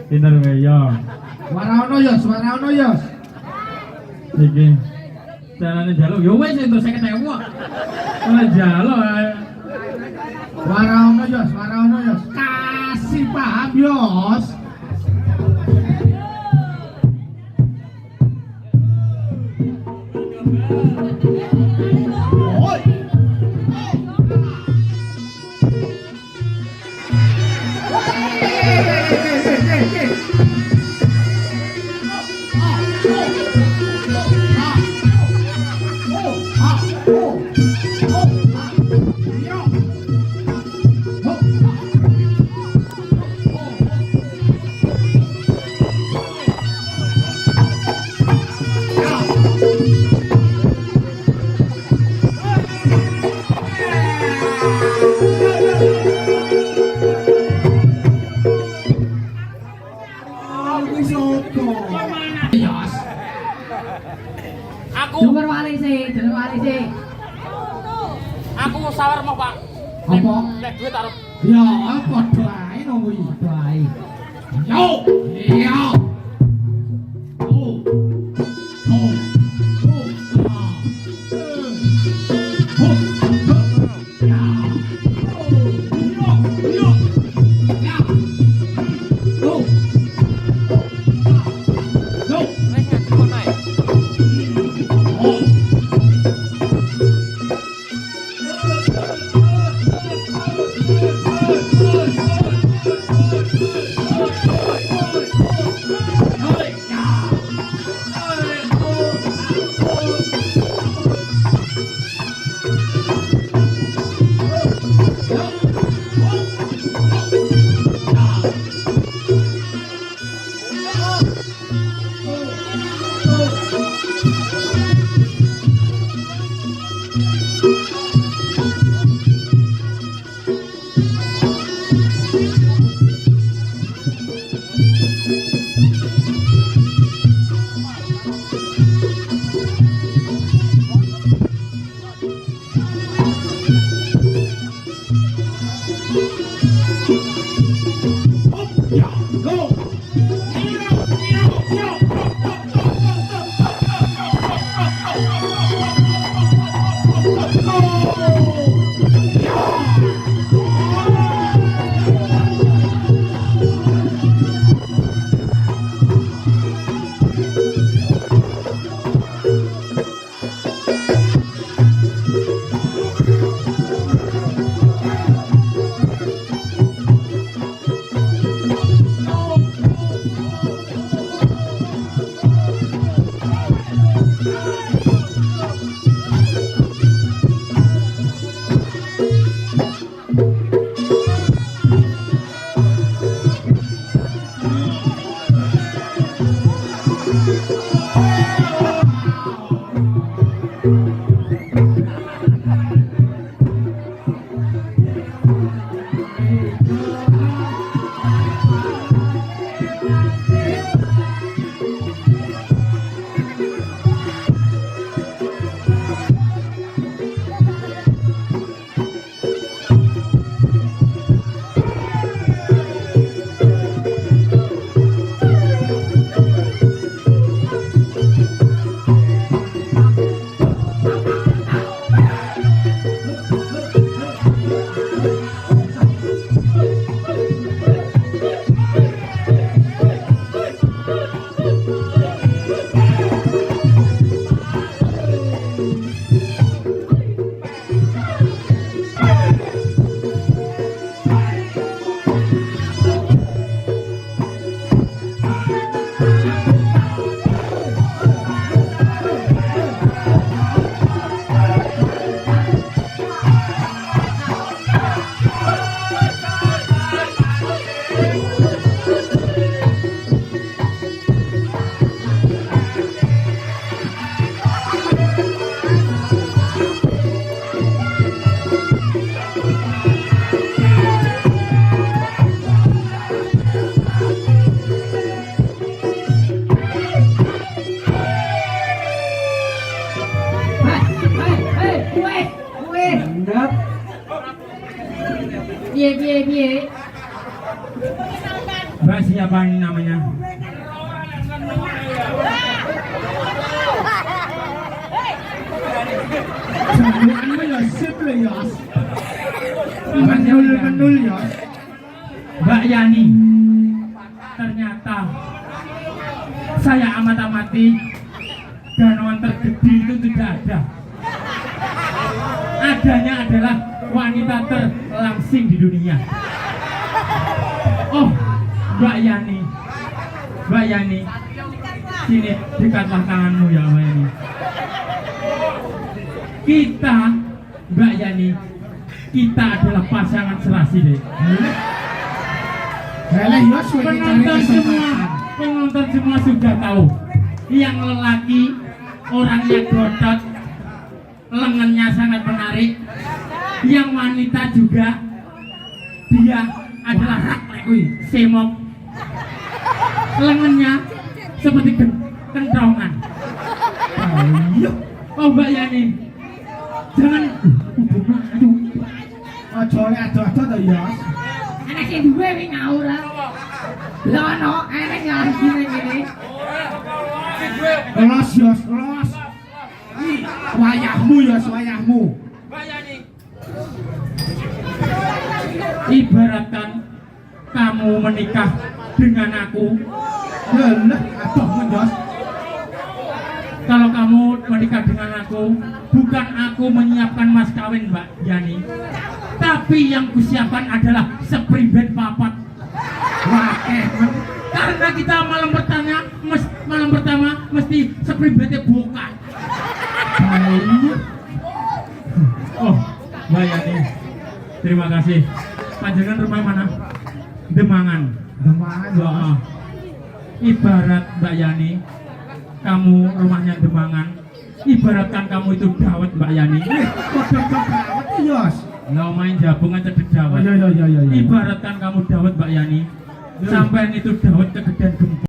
Pinter wae yo. Warana yos. Iki. Carane njaluk yo wis entuk 50.000 kok. Ora njaluk ae. Warana yos. Kasih paham yos. Jeneng wali sih. Aku sawar mau Pak. Apa? Nek duit arep. Ya, padha ae nang kuwi. Padha ae. Yo. Iya. Mantap. Piye. Mbak siapa ini namanya? Jamuanmu ya sip le Yos. Menul Yos. Mbak Yani. Ternyata saya amat-amati danauan tergede itu tidak ada. Adanya adalah wanita terlangsing di dunia. Oh, Mbak Yani. Mbak Yani. Sini, dekatlah tanganmu ya Mbak Yani. Kita, Mbak Yani, kita adalah pasangan serasi deh. Hele Yos kowe iki cari kesempatan. Penonton semua sudah tahu. Yang lelaki, orangnya gotot, lengannya sangat menarik. Yang wanita juga, dia adalah semok. Lengannya seperti kentongan. Ayo, Oh Mbak Yani, jangan. Aduh. aja oleh ado-ado to Yos. Anak sing duwe wing ngawur. Lha ono enek ngarep ngene. Los Yos, los. Ih, wayahmu Yos, wayahmu. Mbak Yani. Ibaratkan kamu menikah dengan aku. Lah, adoh Yos. Kalau kamu menikah dengan aku, bukan aku menyiapkan mas kawin Mbak Yani, tapi yang kusiapkan adalah sepribet papat. Wah, Karena kita malam pertama mesti sepribetnya bukan. ayo. Oh, Mbak Yani, terima kasih. Panjenengan rumah mana? Demangan. Demangan Yos. Oh, ibarat Mbak Yani, kamu rumahnya Demangan. Ibaratkan kamu itu dawet Mbak Yani. Kode dawet Yos. Nggak main jabungan cedek dawet. Iya. Ibaratkan kamu dawet Mbak Yani, sampai itu dawet kegedean gempol.